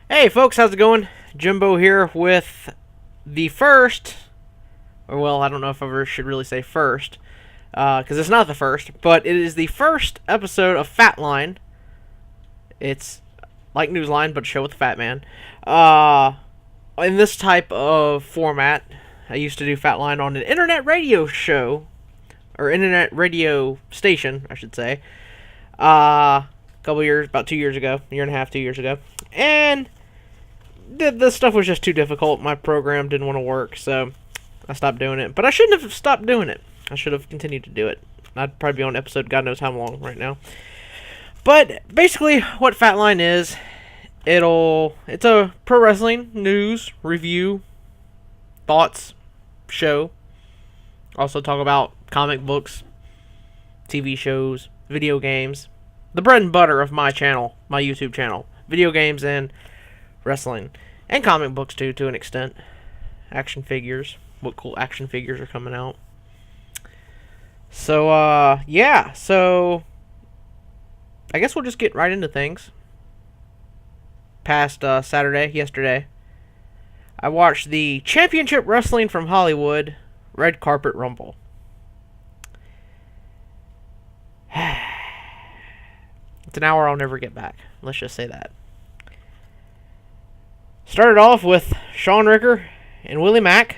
Hey folks, how's it going? Jimbo here with the first, or well, I don't know if I ever should really say first, because it's not the first, but it is the first episode of Fatline. It's like Newsline, but a show with the Fat Man. In this type of format, I used to do Fatline on an internet radio show, or internet radio station, I should say. A couple years, about 2 years ago, a year and a half, 2 years ago, and the stuff was just too difficult. My program didn't want to work, so I stopped doing it. But I shouldn't have stopped doing it. I should have continued to do it. I'd probably be on episode God knows how long right now. But basically, what Fatline is, it's a pro wrestling news review, thoughts show. Also talk about comic books, TV shows, video games, the bread and butter of my channel, my YouTube channel, video games and wrestling, and comic books too, to an extent. Action figures. What cool action figures are coming out. So, yeah. So, I guess we'll just get right into things. Past yesterday, I watched the Championship Wrestling from Hollywood Red Carpet Rumble. It's an hour I'll never get back. Let's just say that. Started off with Shawn Ricker and Willie Mack.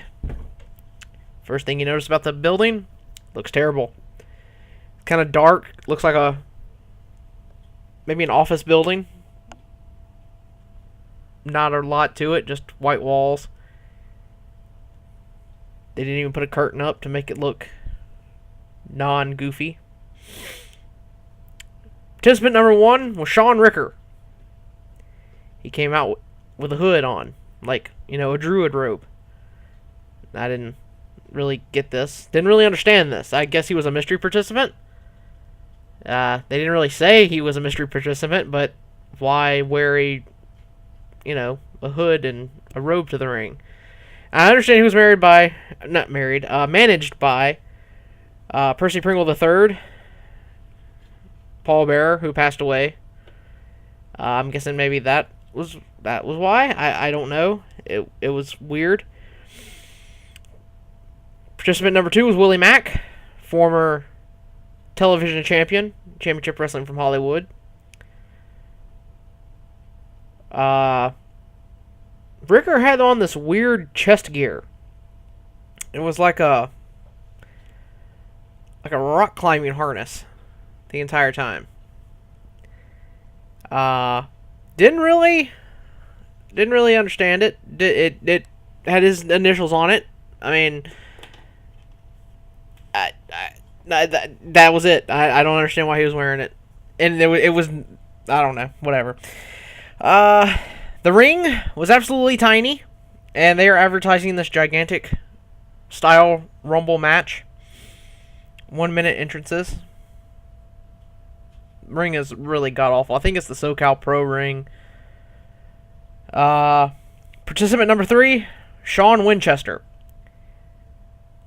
First thing you notice about the building, looks terrible. Kind of dark, looks like maybe an office building. Not a lot to it, just white walls. They didn't even put a curtain up to make it look non-goofy. Participant number 1 was Shawn Ricker. He came out with a hood on, like, a druid robe. I didn't really get this. Didn't really understand this. I guess he was a mystery participant. They didn't really say he was a mystery participant, but why wear a hood and a robe to the ring? I understand he was managed by Percy Pringle III, Paul Bearer, who passed away. I'm guessing maybe that was why. I don't know. It was weird. Participant number 2 was Willie Mack, former television champion, Championship Wrestling from Hollywood. Ricker had on this weird chest gear. It was like a rock climbing harness the entire time. Didn't really understand it. It had his initials on it. I mean, that was it. I don't understand why he was wearing it. And it was I don't know, whatever. The ring was absolutely tiny, and they are advertising this gigantic style Rumble match. 1 minute entrances. Ring is really god awful. I think it's the SoCal Pro ring. Participant number 3, Sean Winchester.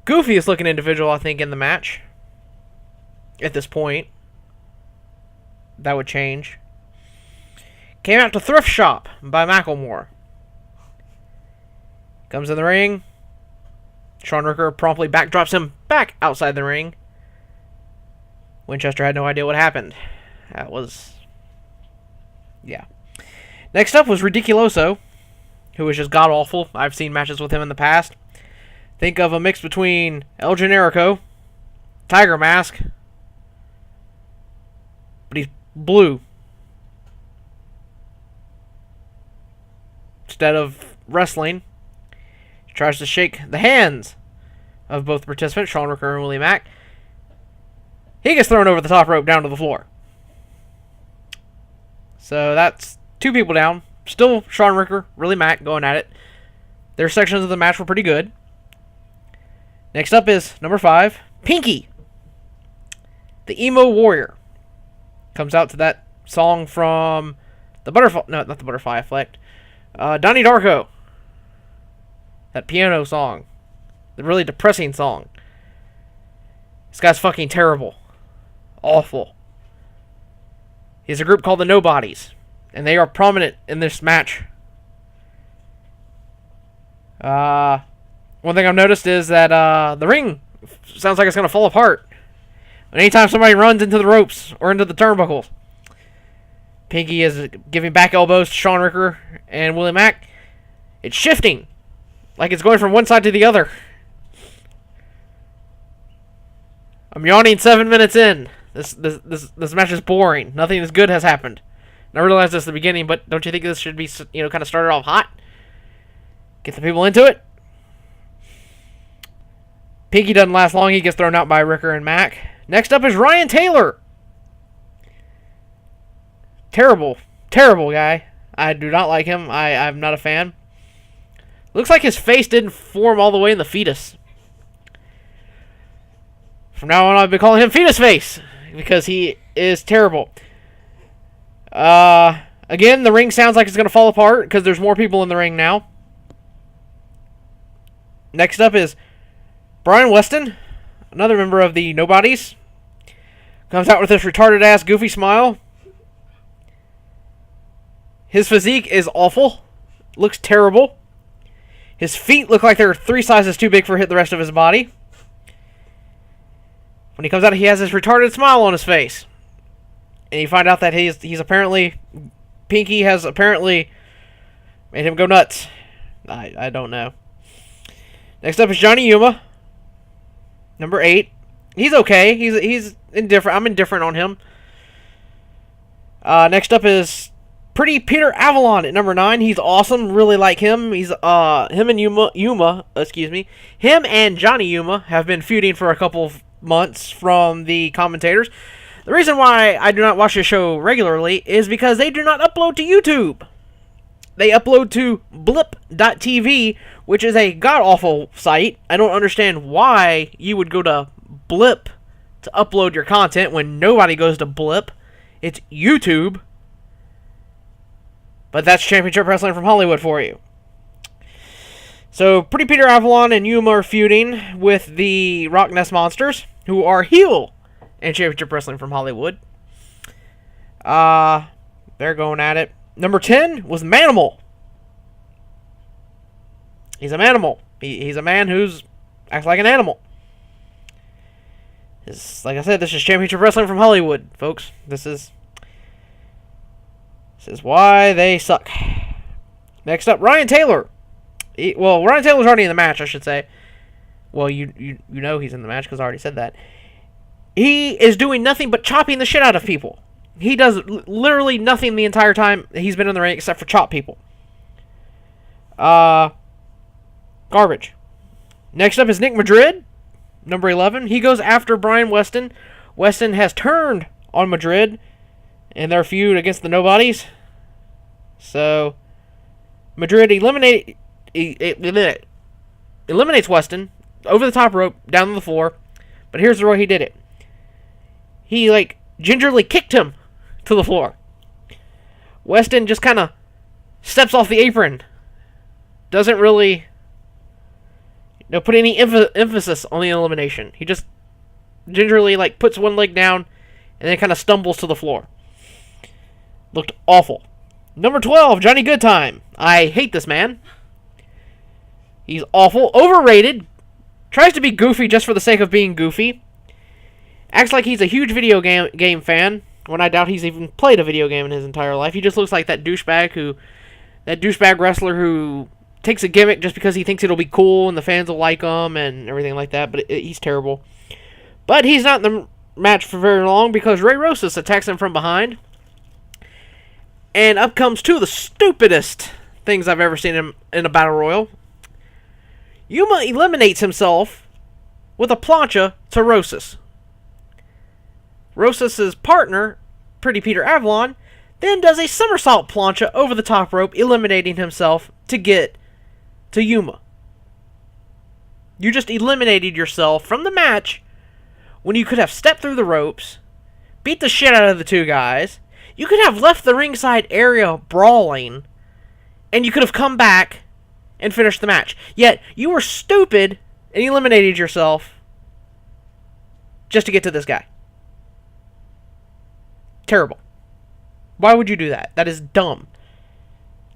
Goofiest looking individual, I think, in the match. At this point. That would change. Came out to Thrift Shop by Macklemore. Comes in the ring. Shawn Ricker promptly backdrops him back outside the ring. Winchester had no idea what happened. That was... yeah. Next up was Ridiculoso, who was just god-awful. I've seen matches with him in the past. Think of a mix between El Generico, Tiger Mask, but he's blue. Instead of wrestling, he tries to shake the hands of both participants, Shawn Ricker and Willie Mack. He gets thrown over the top rope down to the floor. So that's 2 people down. Still Shawn Ricker, Willie Mack going at it. Their sections of the match were pretty good. Next up is number 5, Pinky, the emo warrior. Comes out to that song from the Butterfly... no, not the Butterfly Effect. Donnie Darko. That piano song. The really depressing song. This guy's fucking terrible. Awful. He has a group called the Nobodies. And they are prominent in this match One thing I've noticed is that the ring sounds like it's going to fall apart anytime somebody runs into the ropes or into the turnbuckles. Pinky is giving back elbows to Sean Ricker and Willie Mack. It's shifting, like it's going from one side to the other. I'm yawning 7 minutes in. This match is boring. Nothing as good has happened. And I realized this at the beginning, but don't you think this should be, kind of started off hot? Get the people into it. Pinky doesn't last long. He gets thrown out by Ricker and Mack. Next up is Ryan Taylor. Terrible guy. I do not like him. I'm not a fan. Looks like his face didn't form all the way in the fetus. From now on, I'll be calling him Fetus Face because he is terrible. Again, the ring sounds like it's going to fall apart because there's more people in the ring now. Next up is Brian Weston, another member of the Nobodies. Comes out with this retarded-ass goofy smile. His physique is awful. Looks terrible. His feet look like they're 3 sizes too big for the rest of his body. When he comes out, he has this retarded smile on his face. And you find out that he's apparently... Pinky has apparently made him go nuts. I don't know. Next up is Johnny Yuma. Number 8. He's okay. He's indifferent. I'm indifferent on him. Next up is Pretty Peter Avalon at number 9. He's awesome. Really like him. He's him and him and Johnny Yuma have been feuding for a couple of months from the commentators. The reason why I do not watch the show regularly is because they do not upload to YouTube. They upload to blip.tv, which is a god-awful site. I don't understand why you would go to Blip to upload your content when nobody goes to Blip. It's YouTube. But that's Championship Wrestling from Hollywood for you. So, Pretty Peter Avalon and Yuma are feuding with the Rock Nest Monsters, who are heel in Championship Wrestling from Hollywood. They're going at it. Number 10 was Manimal. He's a manimal. He's a man who's acts like an animal. Like I said, this is Championship Wrestling from Hollywood, folks. This is why they suck. Next up, Ryan Taylor. Ryan Taylor's already in the match, I should say. Well, you know he's in the match because I already said that. He is doing nothing but chopping the shit out of people. He does literally nothing the entire time he's been in the ring except for chop people. Garbage. Next up is Nick Madrid, number 11. He goes after Brian Weston. Weston has turned on Madrid in their feud against the Nobodies. So, Madrid eliminates Weston over the top rope, down to the floor. But here's the way he did it. He, gingerly kicked him to the floor. Weston just kind of steps off the apron. Doesn't really put any emphasis on the elimination. He just gingerly, puts one leg down and then kind of stumbles to the floor. Looked awful. Number 12, Johnny Goodtime. I hate this man. He's awful. Overrated. Tries to be goofy just for the sake of being goofy. Acts like he's a huge video game fan, when I doubt he's even played a video game in his entire life. He just looks like that douchebag wrestler who takes a gimmick just because he thinks it'll be cool and the fans will like him and everything like that, but he's terrible. But he's not in the match for very long because Ray Rosas attacks him from behind. And up comes two of the stupidest things I've ever seen in a Battle Royal. Yuma eliminates himself with a plancha to Rosas. Rosas' partner, Pretty Peter Avalon, then does a somersault plancha over the top rope, eliminating himself to get to Yuma. You just eliminated yourself from the match when you could have stepped through the ropes, beat the shit out of the two guys. You could have left the ringside area brawling, and you could have come back and finished the match. Yet, you were stupid and eliminated yourself just to get to this guy. Terrible. Why would you do that? That is dumb.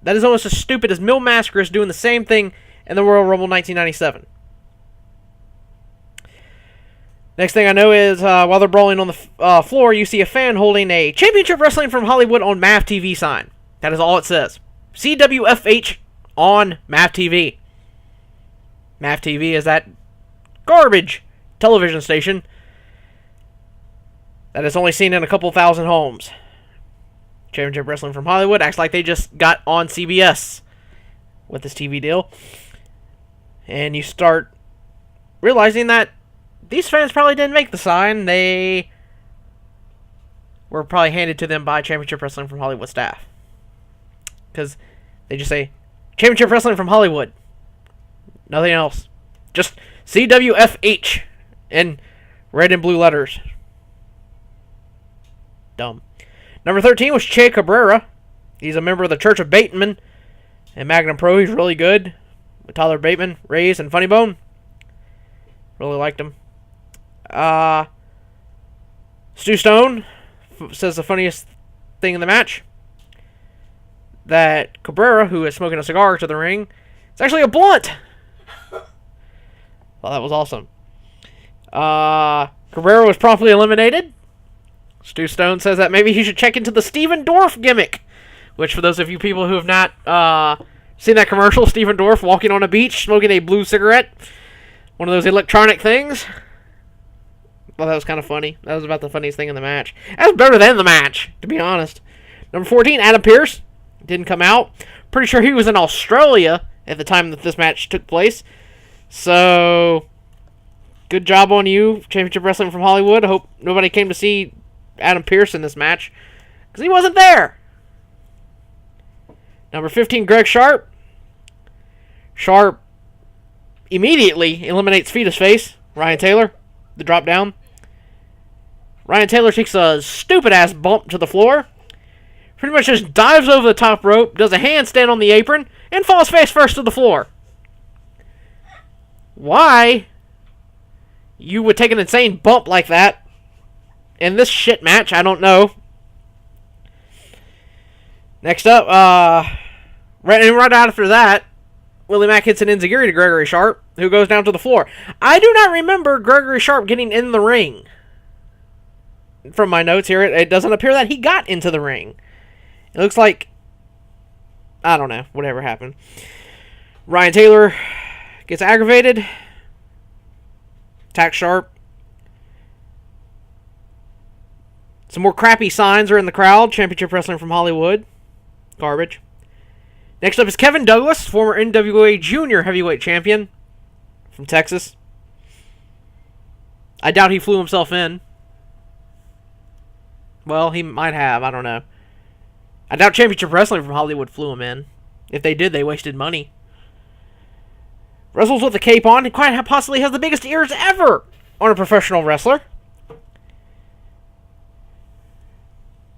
That is almost as stupid as Mil Mascaras doing the same thing in the Royal Rumble 1997. Next thing I know is, while they're brawling on the floor, you see a fan holding a Championship Wrestling from Hollywood on MAV TV sign. That is all it says. CWFH on MAV TV. MAV TV is that garbage television station that is only seen in a couple thousand homes. Championship Wrestling from Hollywood acts like they just got on CBS with this TV deal. And you start realizing that these fans probably didn't make the sign. They were probably handed to them by Championship Wrestling from Hollywood staff. Because they just say, Championship Wrestling from Hollywood. Nothing else. Just CWFH in red and blue letters. Dumb. Number 13 was Che Cabrera. He's a member of the Church of Bateman and Magnum Pro. He's really good. With Tyler Bateman, Reyes, and Funny Bone. Really liked him. Stu Stone says the funniest thing in the match, that Cabrera, who is smoking a cigar to the ring, it's actually a blunt. Well, that was awesome. Cabrera was promptly eliminated. Stu Stone says that maybe he should check into the Steven Dorff gimmick, which for those of you people who have not seen that commercial, Steven Dorff walking on a beach smoking a blue cigarette, one of those electronic things. Well, that was kind of funny. That was about the funniest thing in the match. That was better than the match, to be honest. Number 14, Adam Pearce. Didn't come out. Pretty sure he was in Australia at the time that this match took place. So, good job on you, Championship Wrestling from Hollywood. I hope nobody came to see Adam Pearce in this match, because he wasn't there. Number 15, Greg Sharp. Sharp immediately eliminates Fetus Face, Ryan Taylor, the drop down. Ryan Taylor takes a stupid-ass bump to the floor. Pretty much just dives over the top rope, does a handstand on the apron, and falls face first to the floor. Why you would take an insane bump like that in this shit match, I don't know. Next up, right after that, Willie Mack hits an enziguri to Gregory Sharp, who goes down to the floor. I do not remember Gregory Sharp getting in the ring. From my notes here, it doesn't appear that he got into the ring. It looks like, I don't know, whatever happened. Ryan Taylor gets aggravated. Attacks Sharp. Some more crappy signs are in the crowd. Championship Wrestling from Hollywood. Garbage. Next up is Kevin Douglas, former NWA Junior Heavyweight Champion from Texas. I doubt he flew himself in. Well, he might have. I don't know. I doubt Championship Wrestling from Hollywood flew him in. If they did, they wasted money. Wrestles with a cape on. He quite possibly has the biggest ears ever on a professional wrestler.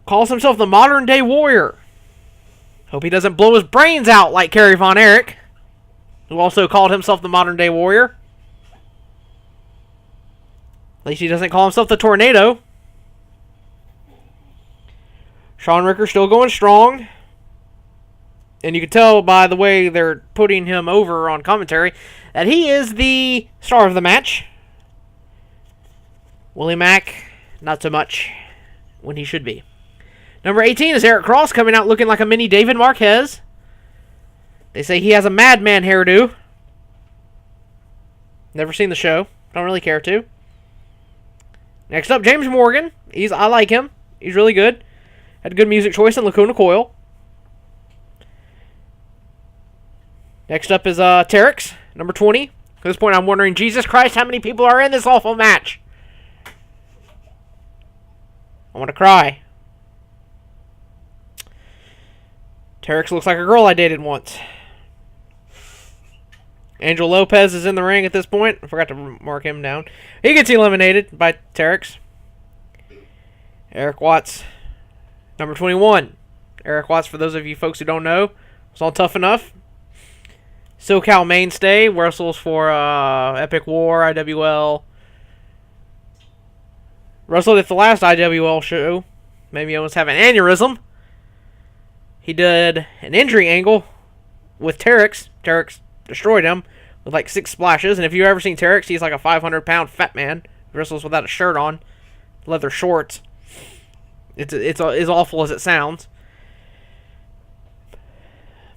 Calls himself the modern day warrior. Hope he doesn't blow his brains out like Kerry Von Erich, who also called himself the modern day warrior. At least he doesn't call himself the tornado. Sean Ricker still going strong. And you can tell by the way they're putting him over on commentary that he is the star of the match. Willie Mack, not so much when he should be. Number 18 is Eric Cross, coming out looking like a mini David Marquez. They say he has a madman hairdo. Never seen the show. Don't really care to. Next up, James Morgan. I like him. He's really good. Had a good music choice in Lacuna Coil. Next up is Terex, number 20. At this point, I'm wondering, Jesus Christ, how many people are in this awful match? I want to cry. Terex looks like a girl I dated once. Angel Lopez is in the ring at this point. I forgot to mark him down. He gets eliminated by Terex. Eric Watts, number 21. Eric Watts, for those of you folks who don't know, was on Tough Enough. SoCal mainstay, wrestles for Epic War, IWL. Wrestled at the last IWL show. Maybe he almost have an aneurysm. He did an injury angle with Terex. Terex destroyed him with like 6 splashes. And if you've ever seen Terex, he's like a 500-pound fat man who wrestles without a shirt on, leather shorts. It's as awful as it sounds.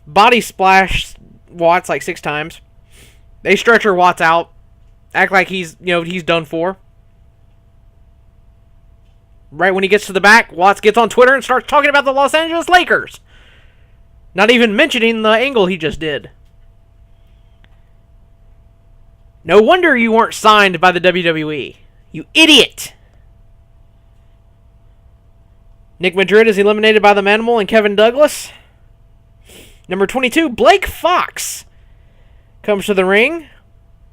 Body splash Watts like 6 times. They stretcher Watts out, act like he's done for. Right when he gets to the back, Watts gets on Twitter and starts talking about the Los Angeles Lakers. Not even mentioning the angle he just did. No wonder you weren't signed by the WWE. You idiot! Nick Madrid is eliminated by the Manimal and Kevin Douglas. Number 22, Blake Fox comes to the ring.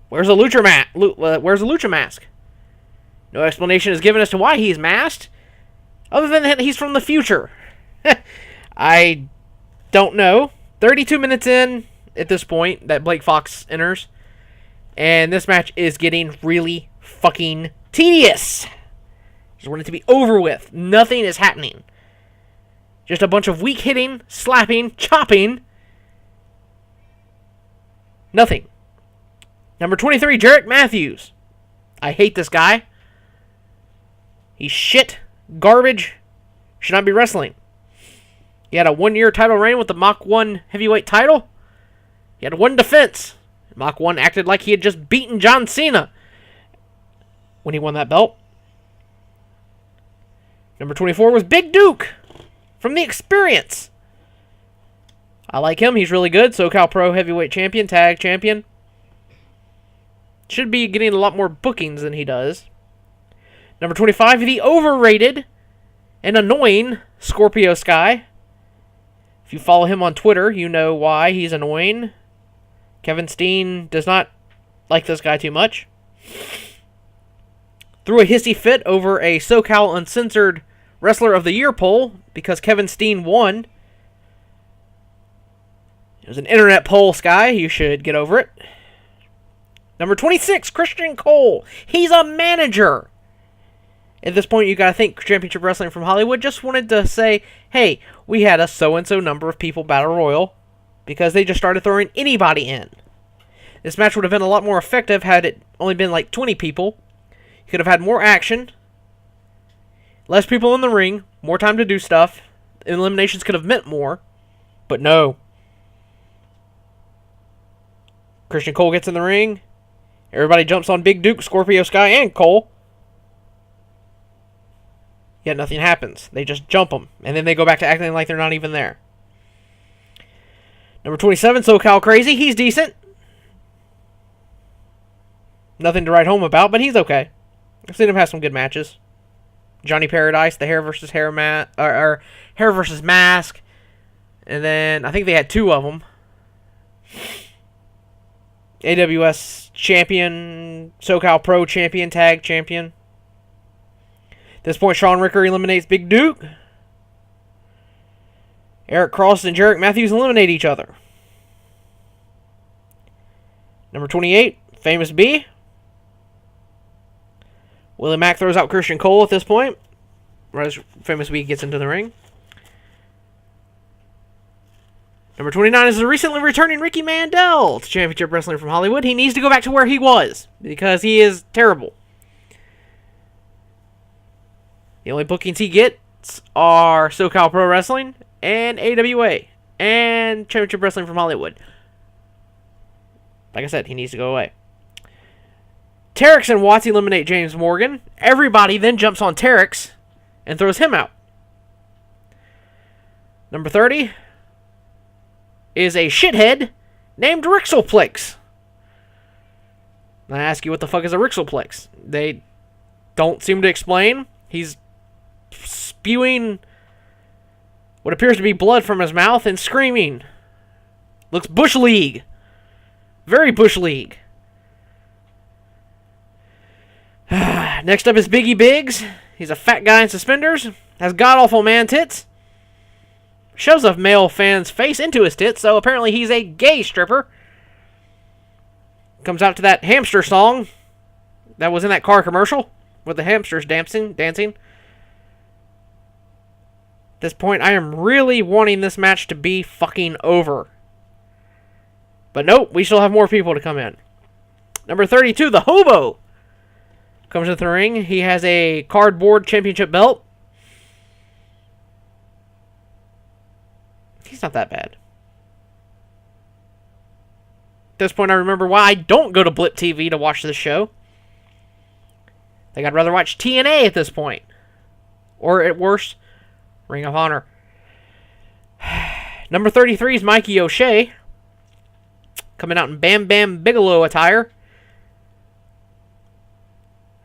Where's the lucha mask? No explanation is given as to why he's masked, other than that he's from the future. I don't know. 32 minutes in at this point that Blake Fox enters, and this match is getting really fucking tedious. Just want it to be over with. Nothing is happening. Just a bunch of weak hitting, slapping, chopping. Nothing. Number 23, Jarrett Matthews. I hate this guy. He's shit, garbage, should not be wrestling. He had a 1-year title reign with the Mach 1 heavyweight title. He had 1 defense. Mach 1 acted like he had just beaten John Cena when he won that belt. Number 24 was Big Duke from The Experience. I like him. He's really good. SoCal Pro Heavyweight Champion, Tag Champion. Should be getting a lot more bookings than he does. Number 25, the overrated and annoying Scorpio Sky. If you follow him on Twitter, you know why he's annoying. Kevin Steen does not like this guy too much. Threw a hissy fit over a SoCal Uncensored Wrestler of the Year poll because Kevin Steen won. It was an internet poll, Sky. You should get over it. Number 26, Christian Cole. He's a manager. At this point, you got to think Championship Wrestling from Hollywood just wanted to say, hey, we had a so-and-so number of people battle royal because they just started throwing anybody in. This match would have been a lot more effective had it only been like 20 people. You could have had more action, less people in the ring, more time to do stuff. Eliminations could have meant more, but no. Christian Cole gets in the ring. Everybody jumps on Big Duke, Scorpio Sky, and Cole. Yet nothing happens. They just jump them. And then they go back to acting like they're not even there. Number 27, SoCal Crazy. He's decent. Nothing to write home about, but he's okay. I've seen him have some good matches. Johnny Paradise, the hair versus hair hair versus mask. And then I think they had 2 of them. AWS champion, SoCal Pro champion, tag champion. At this point, Sean Ricker eliminates Big Duke. Eric Cross and Jarrett Matthews eliminate each other. Number 28, Famous B. Willie Mack throws out Christian Cole at this point, right as Famous B gets into the ring. Number 29 is the recently returning Ricky Mandel to Championship Wrestling from Hollywood. He needs to go back to where he was because he is terrible. The only bookings he gets are SoCal Pro Wrestling and AWA and Championship Wrestling from Hollywood. Like I said, he needs to go away. Terex and Watts eliminate James Morgan. Everybody then jumps on Terex and throws him out. Number 30 is a shithead named Rixelplex. I ask you, what the fuck is a Rixelplex? They don't seem to explain. He's spewing what appears to be blood from his mouth and screaming. Looks Bush League. Very Bush League. Next up is Biggie Biggs. He's a fat guy in suspenders. Has god-awful man tits. Shoves a male fan's face into his tits, so apparently he's a gay stripper. Comes out to that hamster song that was in that car commercial with the hamsters dancing. At this point, I am really wanting this match to be fucking over. But nope, we still have more people to come in. Number 32, the Hobo, comes into the ring. He has a cardboard championship belt. He's not that bad. At this point, I remember why I don't go to Blip TV to watch this show. I think I'd rather watch TNA at this point. Or, at worst, Ring of Honor. Number 33 is Mikey O'Shea, coming out in Bam Bam Bigelow attire.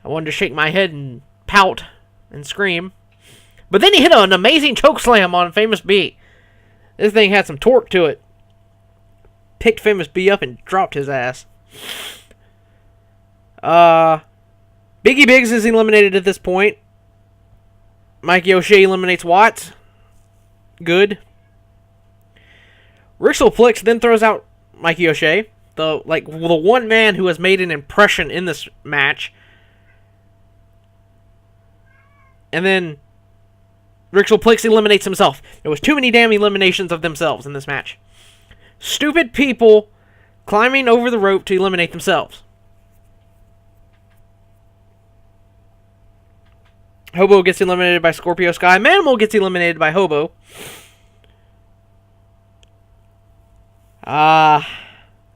I wanted to shake my head and pout and scream. But then he hit an amazing chokeslam on Famous B. This thing had some torque to it. Picked Famous B up and dropped his ass. Biggie Biggs is eliminated at this point. Mikey O'Shea eliminates Watts. Good. Rixel Plix then throws out Mikey O'Shea, the one man who has made an impression in this match. And then Rixel Plix eliminates himself. There was too many damn eliminations of themselves in this match. Stupid people climbing over the rope to eliminate themselves. Hobo gets eliminated by Scorpio Sky. Manimal gets eliminated by Hobo.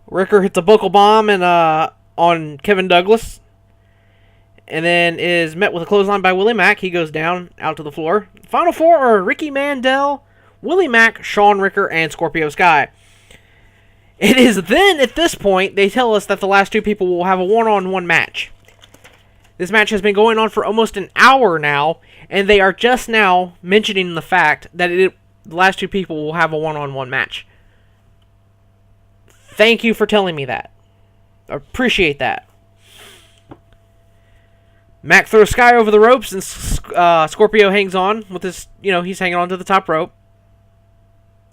Ricker hits a buckle bomb on Kevin Douglas. And then is met with a clothesline by Willie Mack. He goes down, out to the floor. Final four are Ricky Mandel, Willie Mack, Sean Ricker, and Scorpio Sky. It is then, at this point, they tell us that the last two people will have a one-on-one match. This match has been going on for almost an hour now, and they are just now mentioning the fact that the last two people will have a one-on-one match. Thank you for telling me that. I appreciate that. Mac throws Sky over the ropes, and Scorpio hangs on with his, he's hanging on to the top rope.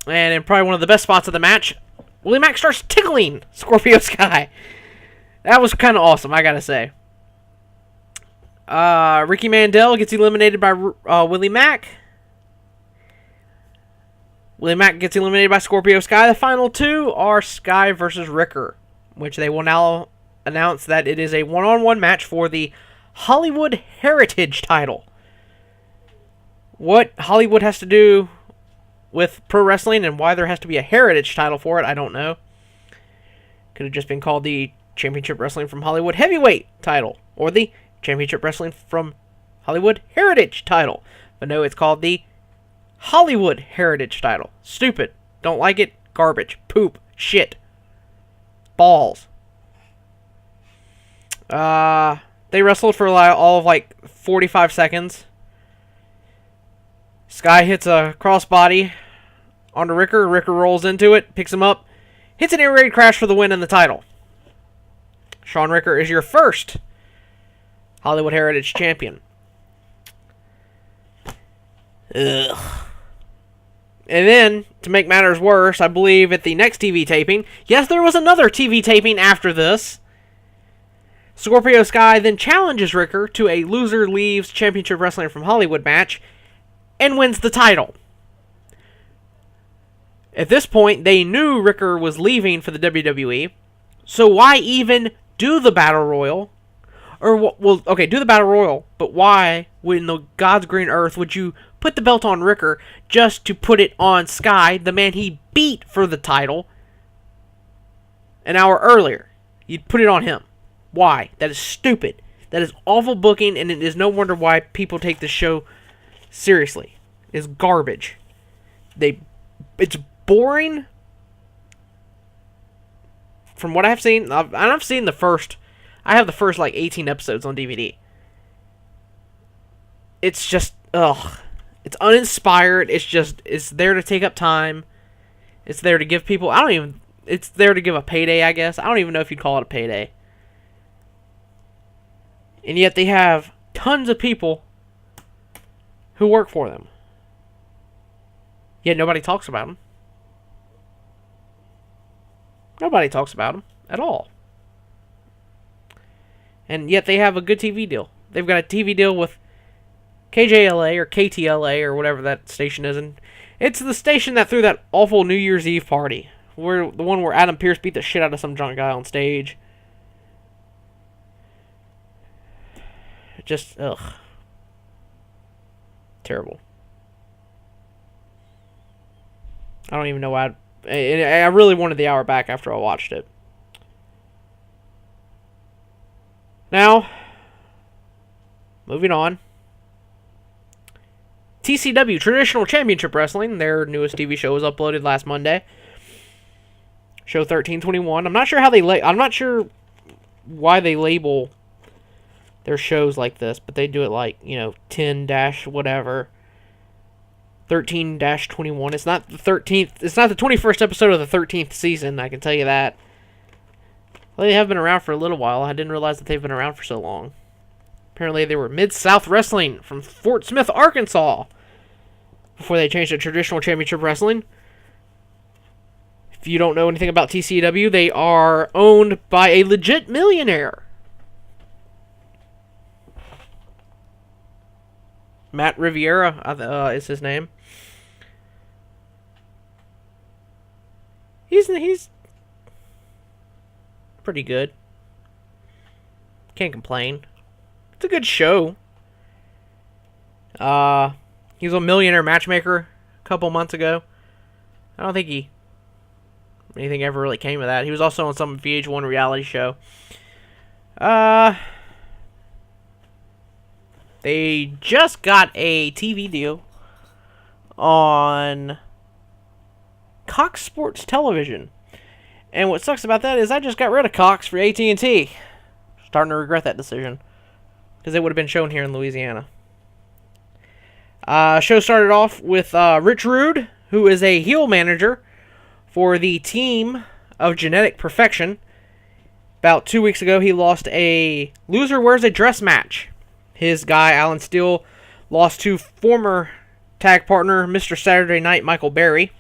And in probably one of the best spots of the match, Willie Mack starts tickling Scorpio Sky. That was kind of awesome, I gotta say. Ricky Mandel gets eliminated by Willie Mack. Willie Mack gets eliminated by Scorpio Sky. The final two are Sky versus Ricker, which they will now announce that it is a one-on-one match for the Hollywood Heritage title. What Hollywood has to do with pro wrestling and why there has to be a heritage title for it, I don't know. Could have just been called the Championship Wrestling from Hollywood Heavyweight title, or the Championship Wrestling from Hollywood Heritage title. But no, it's called the Hollywood Heritage title. Stupid. Don't like it. Garbage. Poop. Shit. Balls. They wrestled for all of 45 seconds. Sky hits a crossbody onto Ricker. Ricker rolls into it, picks him up, hits an air raid crash for the win and the title. Sean Ricker is your first Hollywood Heritage Champion. Ugh. And then, to make matters worse, I believe at the next TV taping, yes, there was another TV taping after this, Scorpio Sky then challenges Ricker to a loser leaves Championship Wrestling from Hollywood match and wins the title. At this point, they knew Ricker was leaving for the WWE, so why even do the Battle Royal? Or, well, okay, do the Battle Royal, but why, in the God's green earth, would you put the belt on Ricker just to put it on Sky, the man he beat for the title, an hour earlier? You'd put it on him. Why? That is stupid. That is awful booking, and it is no wonder why people take this show seriously. It's garbage. It's boring. From what I've seen, I've seen the first 18 episodes on DVD. It's just, it's uninspired. It's there to take up time. It's there to give people, it's there to give a payday, I guess. I don't even know if you'd call it a payday. And yet they have tons of people who work for them. Yet nobody talks about them. Nobody talks about them at all. And yet they have a good TV deal. They've got a TV deal with KJLA or KTLA or whatever that station is. And it's the station that threw that awful New Year's Eve party. Where the one where Adam Pearce beat the shit out of some drunk guy on stage. Just, ugh. Terrible. I don't even know why. I really wanted the hour back after I watched it. Now, moving on. TCW, Traditional Championship Wrestling, their newest TV show was uploaded last Monday. Show 1321. I'm not sure how I'm not sure why they label their shows like this, but they do it like, 10 dash whatever. 13-21. It's not the 13th. It's not the 21st episode of the 13th season, I can tell you that. Well, they have been around for a little while. I didn't realize that they've been around for so long. Apparently, they were Mid-South Wrestling from Fort Smith, Arkansas, before they changed to Traditional Championship Wrestling. If you don't know anything about TCW, they are owned by a legit millionaire. Matt Riviera is his name. He's pretty good. Can't complain. It's a good show. He was a millionaire matchmaker a couple months ago. I don't think anything ever really came of that. He was also on some VH1 reality show. They just got a TV deal on Cox Sports Television. And what sucks about that is I just got rid of Cox for AT&T. Starting to regret that decision, because it would have been shown here in Louisiana. Show started off with Rich Rude, who is a heel manager for the team of Genetic Perfection. About 2 weeks ago, he lost a loser wears a dress match. His guy, Alan Steele, lost to former tag partner, Mr. Saturday Night, Michael Berry.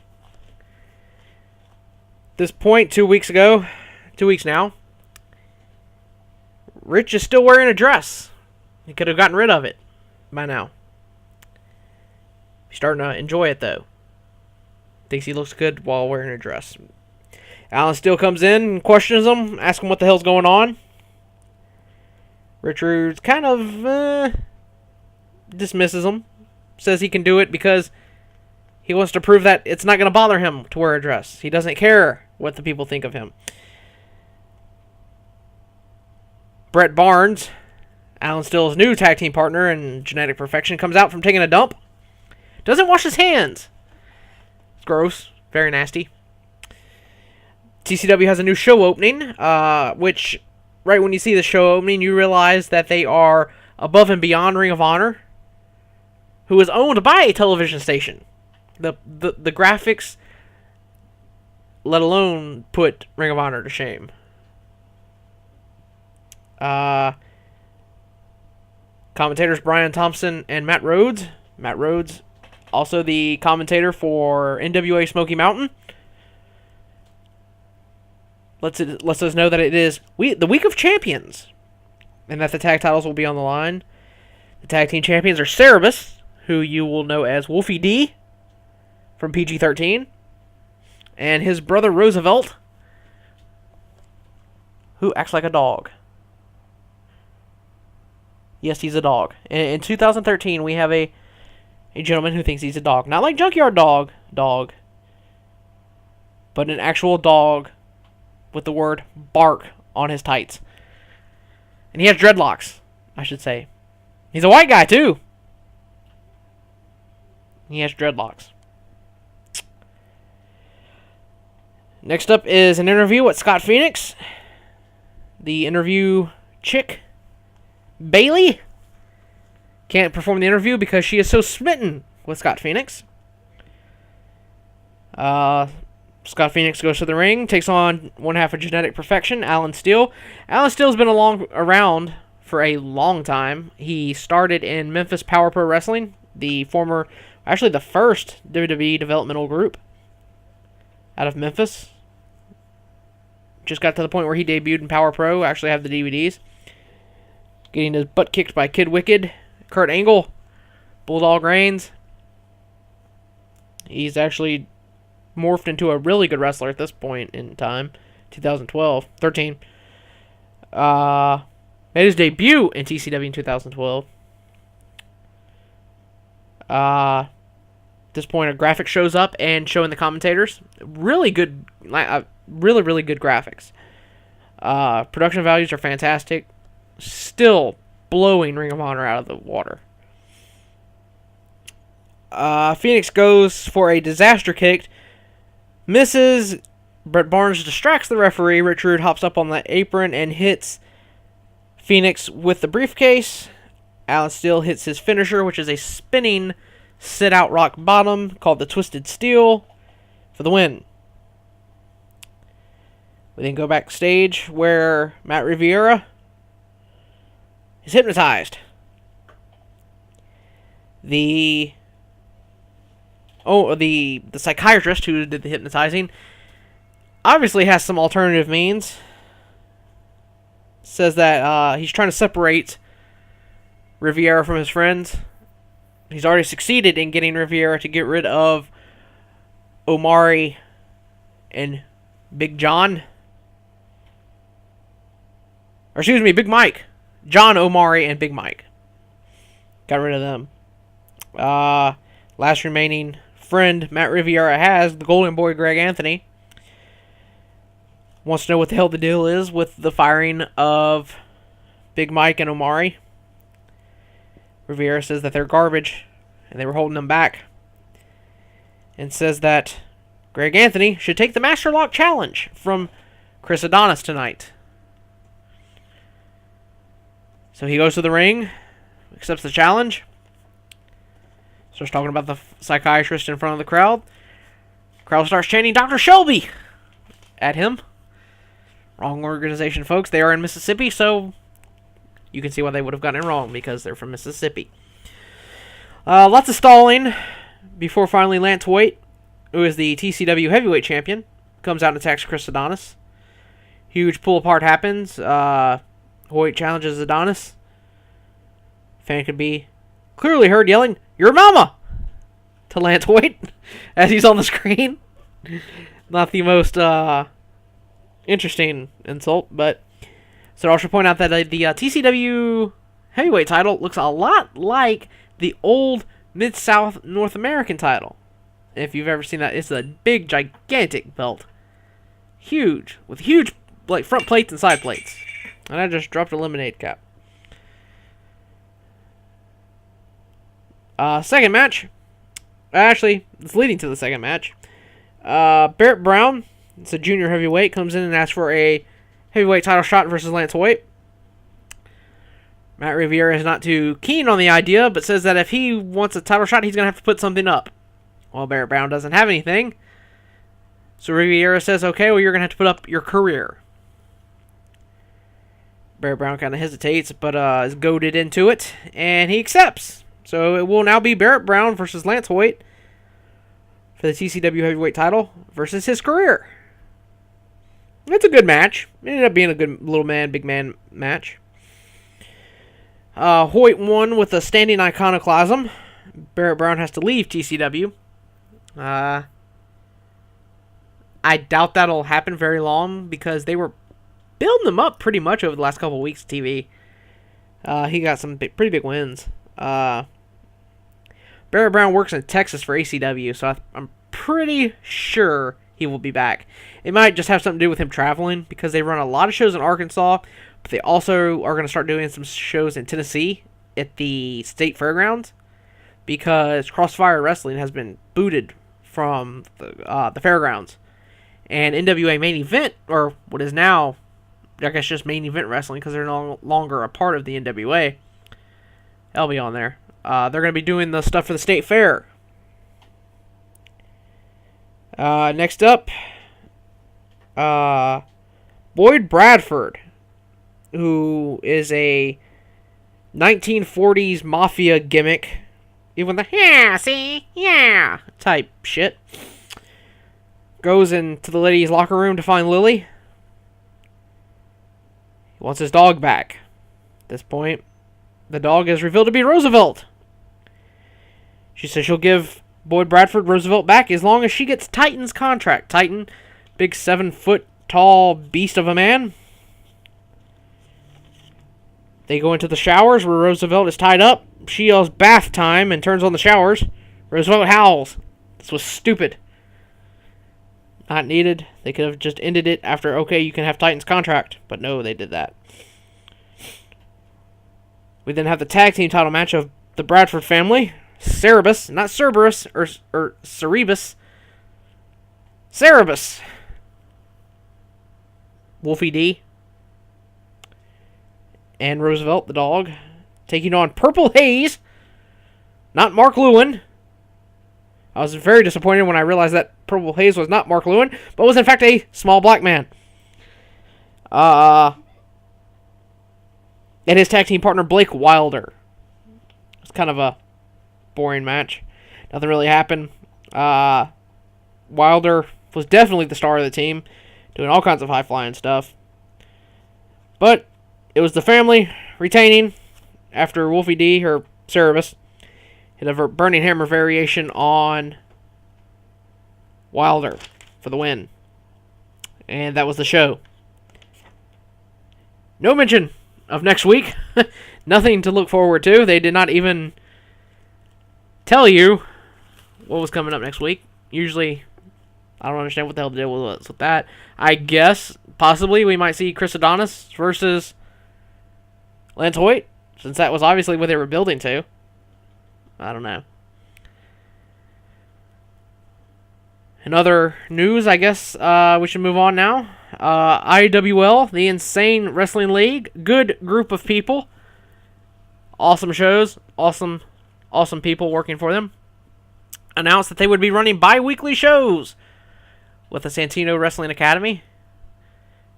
At this point, 2 weeks now, Rich is still wearing a dress. He could have gotten rid of it by now. He's starting to enjoy it, though. Thinks he looks good while wearing a dress. Alan Steele comes in and questions him, asks him what the hell's going on. Richards kind of dismisses him. Says he can do it because he wants to prove that it's not going to bother him to wear a dress. He doesn't care what the people think of him. Brett Barnes, Alan Steele's new tag team partner in Genetic Perfection, comes out from taking a dump. Doesn't wash his hands. It's gross. Very nasty. TCW has a new show opening, which, right when you see the show opening, you realize that they are above and beyond Ring of Honor, who is owned by a television station. The graphics, let alone put Ring of Honor to shame. Commentators Brian Thompson and Matt Rhodes. Matt Rhodes, also the commentator for NWA Smoky Mountain. Lets us know that it is the Week of Champions, and that the tag titles will be on the line. The tag team champions are Cerebus, who you will know as Wolfie D from PG-13, and his brother Roosevelt, who acts like a dog. Yes, he's a dog. In 2013, we have a gentleman who thinks he's a dog. Not like Junkyard Dog, but an actual dog with the word bark on his tights. And he has dreadlocks, I should say. He's a white guy, too. He has dreadlocks. Next up is an interview with Scott Phoenix. The interview chick, Bailey, can't perform the interview because she is so smitten with Scott Phoenix. Scott Phoenix goes to the ring, takes on one half of Genetic Perfection, Alan Steele. Alan Steele's been around for a long time. He started in Memphis Power Pro Wrestling, the first WWE developmental group out of Memphis. Just got to the point where he debuted in Power Pro. Actually have the DVDs. Getting his butt kicked by Kid Wicked, Kurt Angle, Bulldog Reigns. He's actually morphed into a really good wrestler at this point in time, 2012, 13. Made his debut in TCW in 2012. At this point, a graphic shows up and showing the commentators. Really good, really good graphics. Production values are fantastic. Still blowing Ring of Honor out of the water. Phoenix goes for a disaster kick. Misses. Brett Barnes distracts the referee. Richard hops up on the apron and hits Phoenix with the briefcase. Alan Steele hits his finisher, which is a spinning sit-out rock bottom called the Twisted Steel for the win. We then go backstage where Matt Riviera is hypnotized. The psychiatrist who did the hypnotizing obviously has some alternative means. Says that he's trying to separate Riviera from his friends. He's already succeeded in getting Riviera to get rid of Omari and Big John. Or excuse me, Big Mike. John, Omari, and Big Mike. Got rid of them. Last remaining friend Matt Riviera has, the Golden Boy Greg Anthony. Wants to know what the hell the deal is with the firing of Big Mike and Omari. Riviera says that they're garbage and they were holding them back. And says that Greg Anthony should take the Master Lock Challenge from Chris Adonis tonight. So he goes to the ring, accepts the challenge, starts talking about the psychiatrist in front of the crowd. Crowd starts chanting Dr. Shelby at him. Wrong organization, folks. They are in Mississippi, so you can see why they would have gotten it wrong, because they're from Mississippi. Lots of stalling before finally Lance Hoyt, who is the TCW Heavyweight Champion, comes out and attacks Chris Adonis. Huge pull-apart happens. Hoyt challenges Adonis. Fan could be clearly heard yelling, "Your mama!" to Lance Hoyt as he's on the screen. Not the most interesting insult, but so I should point out that the TCW Heavyweight title looks a lot like the old Mid-South North American title. If you've ever seen that, it's a big, gigantic belt. Huge, with huge like front plates and side plates. And I just dropped a lemonade cap. Second match. Actually, it's leading to the second match. Barrett Brown, it's a junior heavyweight, comes in and asks for a heavyweight title shot versus Lance Hoyt. Matt Riviera is not too keen on the idea, but says that if he wants a title shot, he's going to have to put something up. Well, Barrett Brown doesn't have anything. So Riviera says, okay, well, you're going to have to put up your career. Barrett Brown kind of hesitates, but is goaded into it, and he accepts. So it will now be Barrett Brown versus Lance Hoyt for the TCW Heavyweight title versus his career. It's a good match. It ended up being a good little man, big man match. Hoyt won with a standing iconoclasm. Barrett Brown has to leave TCW. I doubt that'll happen very long because they were building them up pretty much over the last couple of weeks of TV. He got some pretty big wins. Barrett Brown works in Texas for ACW, so I'm pretty sure he will be back. It might just have something to do with him traveling because they run a lot of shows in Arkansas, but they also are going to start doing some shows in Tennessee at the state fairgrounds because Crossfire Wrestling has been booted from the fairgrounds. And NWA Main Event, or what is now, I guess, just Main Event Wrestling because they're no longer a part of the NWA, they'll be on there. They're going to be doing the stuff for the state fair. Next up, Boyd Bradford, who is a 1940s mafia gimmick, even the yeah, see, yeah type shit, goes into the ladies' locker room to find Lily. He wants his dog back. At this point, the dog is revealed to be Roosevelt. She says she'll give Boyd Bradford Roosevelt back as long as she gets Titan's contract. Titan, big 7-foot tall beast of a man. They go into the showers where Roosevelt is tied up. She yells bath time and turns on the showers. Roosevelt howls. This was stupid. Not needed. They could have just ended it after, okay, you can have Titan's contract. But no, they did that. We then have the tag team title match of the Bradford family. Cerebus, not Cerberus, or Cerebus. Cerebus. Wolfie D. And Roosevelt, the dog, taking on Purple Haze. Not Mark Lewin. I was very disappointed when I realized that Purple Haze was not Mark Lewin, but was in fact a small black man. And his tag team partner, Blake Wilder. It's kind of a boring match. Nothing really happened. Wilder was definitely the star of the team, doing all kinds of high-flying stuff. But it was the family retaining after Wolfie D, or Cerebus, hit a Burning Hammer variation on Wilder for the win. And that was the show. No mention of next week. Nothing to look forward to. They did not even tell you what was coming up next week. Usually, I don't understand what the hell the deal was with that. I guess, possibly, we might see Chris Adonis versus Lance Hoyt, since that was obviously what they were building to. I don't know. In other news, I guess we should move on now. IWL, the Insane Wrestling League. Good group of people. Awesome shows. Awesome people working for them. Announced that they would be running bi-weekly shows with the Santino Wrestling Academy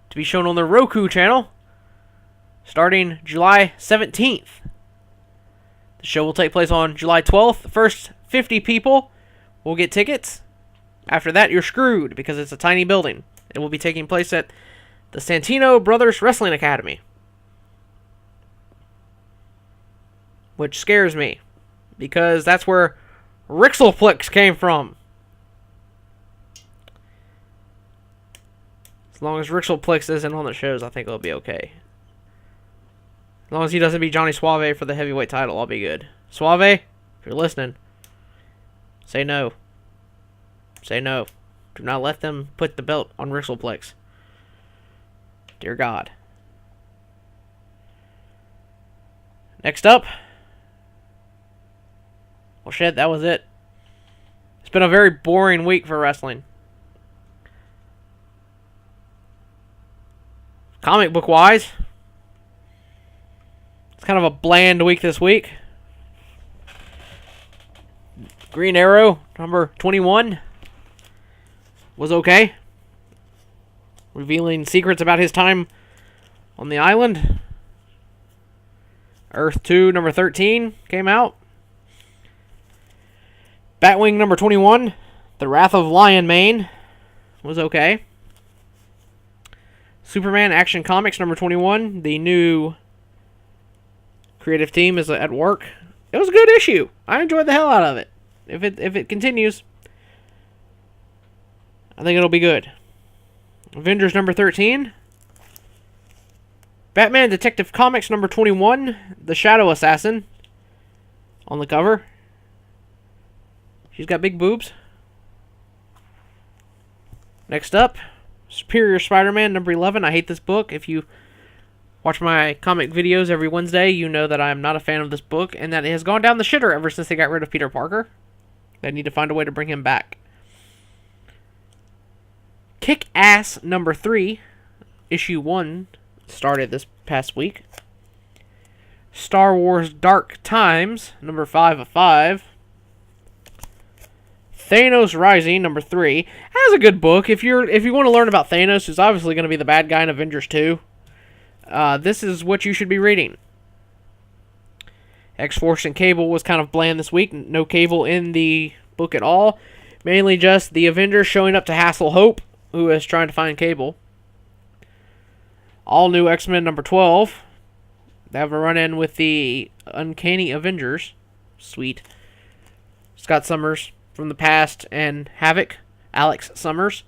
to be shown on the Roku channel starting July 17th. The show will take place on July 12th. The first 50 people will get tickets. After that, you're screwed because it's a tiny building. It will be taking place at the Santino Brothers Wrestling Academy, which scares me because that's where Rixelplex came from. As long as Rixelplex isn't on the shows, I think it'll be okay. As long as he doesn't beat Johnny Suave for the heavyweight title, I'll be good. Suave, if you're listening, say no. Say no. Do not let them put the belt on Rixelplex. Dear God. Next up. Well, shit, that was it. It's been a very boring week for wrestling. Comic book wise, it's kind of a bland week this week. Green Arrow, number 21, was okay. Revealing secrets about his time on the island. Earth 2, number 13, came out. Batwing, number 21, The Wrath of Lion Mane, was okay. Superman Action Comics, number 21, the new creative team is at work. It was a good issue. I enjoyed the hell out of it. If it continues, I think it'll be good. Avengers number 13. Batman Detective Comics number 21. The Shadow Assassin. On the cover. She's got big boobs. Next up, Superior Spider-Man number 11. I hate this book. If you watch my comic videos every Wednesday, you know that I am not a fan of this book and that it has gone down the shitter ever since they got rid of Peter Parker. They need to find a way to bring him back. Kick-Ass number 3, issue 1, started this past week. Star Wars Dark Times, number 5 of 5. Thanos Rising, number 3. That's a good book. If you want to learn about Thanos, who's obviously going to be the bad guy in Avengers 2, this is what you should be reading. X-Force and Cable was kind of bland this week. No Cable in the book at all. Mainly just the Avengers showing up to hassle Hope, who is trying to find Cable. All New X-Men number 12. They have a run-in with the Uncanny Avengers. Sweet. Scott Summers from the past and Havoc, Alex Summers.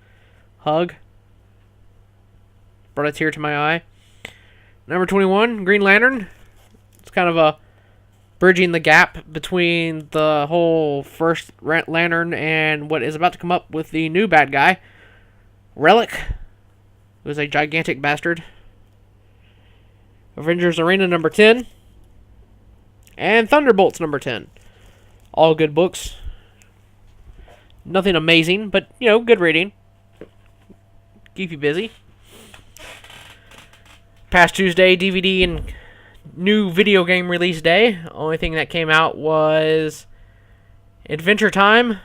Hug. Brought a tear to my eye. Number 21, Green Lantern. It's kind of a bridging the gap between the whole first Lantern and what is about to come up with the new bad guy, Relic, who is a gigantic bastard. Avengers Arena number 10. And Thunderbolts number 10. All good books. Nothing amazing, but, good reading. Keep you busy. Past Tuesday, DVD and new video game release day. Only thing that came out was Adventure Time,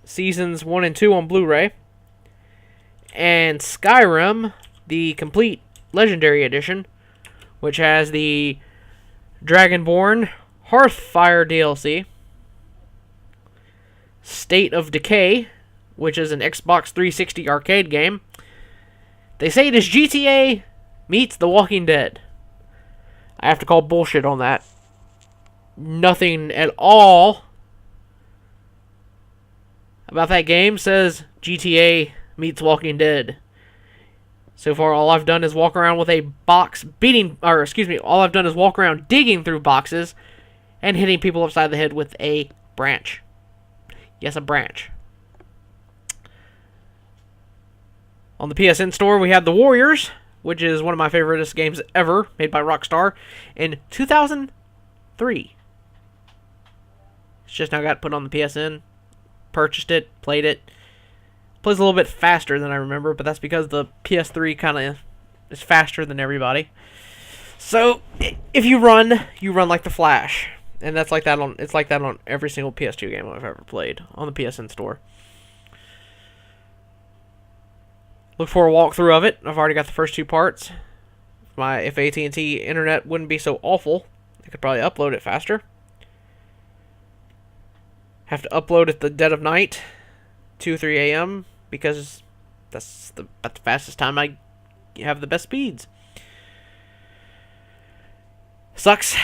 Seasons 1 and 2 on Blu-ray. And Skyrim, the complete Legendary Edition, which has the Dragonborn Hearthfire DLC. State of Decay, which is an Xbox 360 arcade game. They say it is GTA meets The Walking Dead. I have to call bullshit on that. Nothing at all about that game says GTA meets Walking Dead. So far, all I've done is walk around with a box all I've done is walk around digging through boxes and hitting people upside the head with a branch. Yes, a branch. On the PSN store, we have The Warriors, which is one of my favoriteest games ever, made by Rockstar, in 2003. It's just now got put on the PSN. Purchased it, played it. Plays a little bit faster than I remember, but that's because the PS3 kind of is faster than everybody. So, if you run like the Flash. And it's like that on every single PS2 game I've ever played on the PSN store. Look for a walkthrough of it. I've already got the first 2 parts. If AT&T internet wouldn't be so awful, I could probably upload it faster. Have to upload at the dead of night, 2, 3 a.m., because that's the fastest time I have the best speeds. Sucks.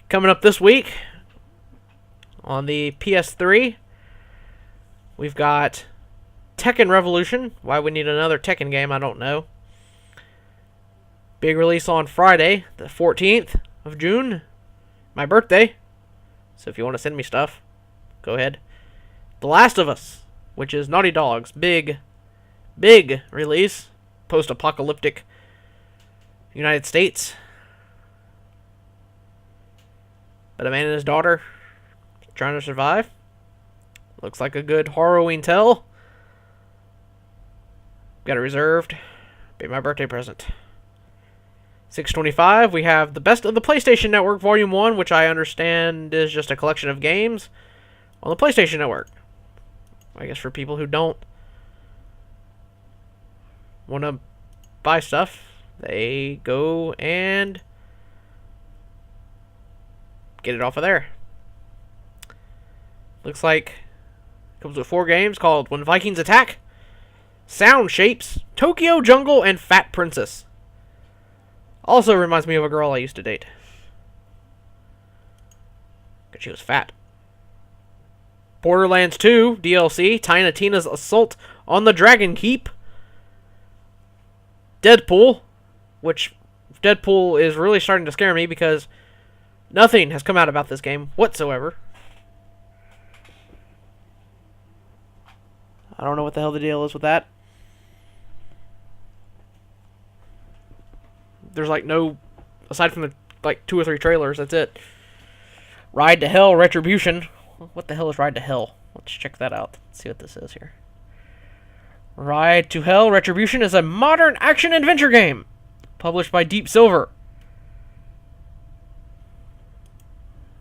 Coming up this week, on the PS3, we've got Tekken Revolution. Why we need another Tekken game, I don't know. Big release on Friday, the 14th of June. My birthday. So if you want to send me stuff, go ahead. The Last of Us, which is Naughty Dog's big release. Post-apocalyptic United States. But a man and his daughter trying to survive. Looks like a good harrowing tale. Got it reserved. Be my birthday present. 6/25, we have the Best of the PlayStation Network Volume 1, which I understand is just a collection of games on the PlayStation Network. I guess for people who don't want to buy stuff, they go and get it off of there. Looks like it comes with 4 games called When Vikings Attack, Sound Shapes, Tokyo Jungle, and Fat Princess. Also reminds me of a girl I used to date. Because she was fat. Borderlands 2 DLC, Tiny Tina's Assault on the Dragon Keep. Deadpool, which Deadpool is really starting to scare me because nothing has come out about this game whatsoever. I don't know what the hell the deal is with that. There's no, aside from the 2 or 3 trailers, that's it. Ride to Hell Retribution. What the hell is Ride to Hell? Let's check that out. Let's see what this is here. Ride to Hell Retribution is a modern action-adventure game published by Deep Silver.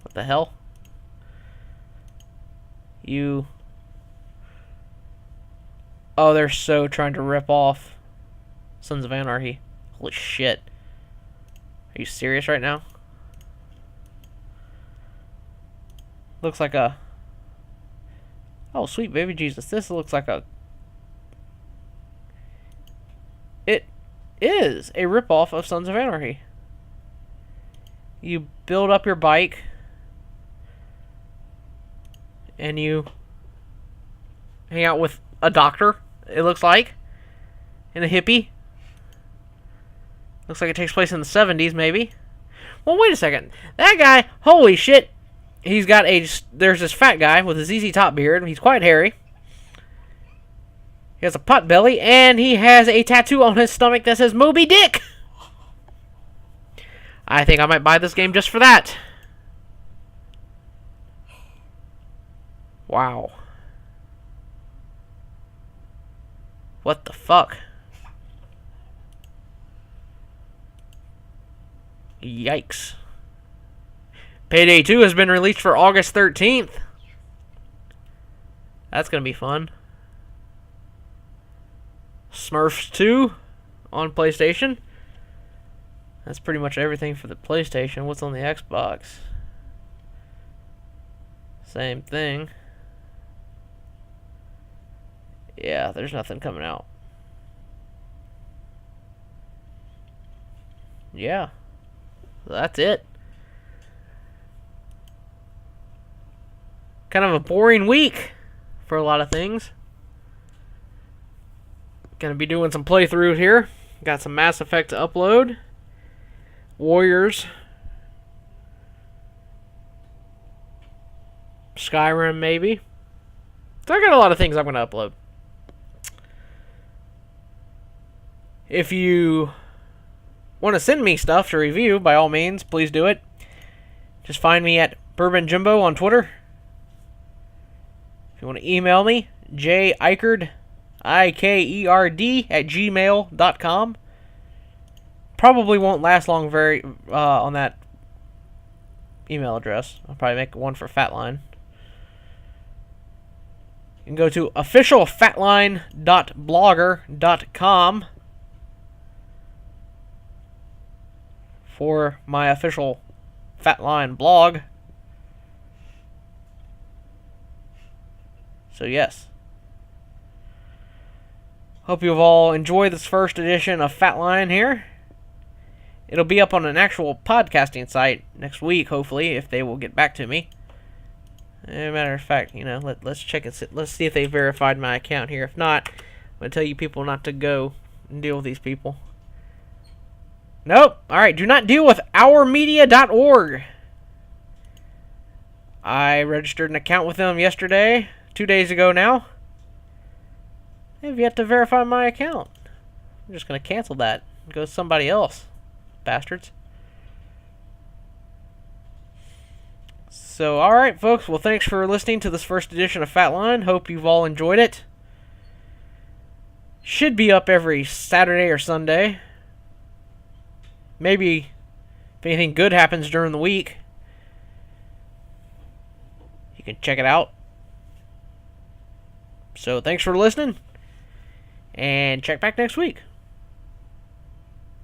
What the hell? Oh, they're so trying to rip off Sons of Anarchy. Holy shit. Are you serious right now? Looks like a... Oh, sweet baby Jesus. This looks like a... It is a ripoff of Sons of Anarchy. You build up your bike, and you hang out with a doctor, it looks like, and a hippie. Looks like it takes place in the 70s, maybe. Well, wait a second. That guy, holy shit. There's this fat guy with a ZZ Top beard. He's quite hairy. He has a pot belly, and he has a tattoo on his stomach that says Moby Dick. I think I might buy this game just for that. Wow. What the fuck? Yikes. Payday 2 has been released for August 13th. That's going to be fun. Smurfs 2 on PlayStation. That's pretty much everything for the PlayStation. What's on the Xbox? Same thing. Yeah, there's nothing coming out. Yeah. That's it. Kind of a boring week for a lot of things. Gonna be doing some playthroughs here. Got some Mass Effect to upload. Warriors. Skyrim, maybe. So I got a lot of things I'm gonna upload. If you want to send me stuff to review, by all means, please do it. Just find me at Bourbonjimbo on Twitter. If you want to email me, jikerd, IKERD, at gmail.com. Probably won't last long on that email address. I'll probably make one for Fatline. You can go to officialfatline.blogger.com for my official Fatline blog. So yes. Hope you've all enjoyed this first edition of Fatline here. It'll be up on an actual podcasting site next week, hopefully, if they will get back to me. As a matter of fact, let's check it. Let's see if they verified my account here. If not, I'm going to tell you people not to go and deal with these people. Nope. Alright, do not deal with ourmedia.org. I registered an account with them yesterday, 2 days ago now. They have yet to verify my account. I'm just going to cancel that and go to somebody else. Bastards. So, alright, folks. Well, thanks for listening to this first edition of Fatline. Hope you've all enjoyed it. Should be up every Saturday or Sunday. Maybe if anything good happens during the week, you can check it out. So, thanks for listening. And check back next week.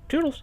Toodles.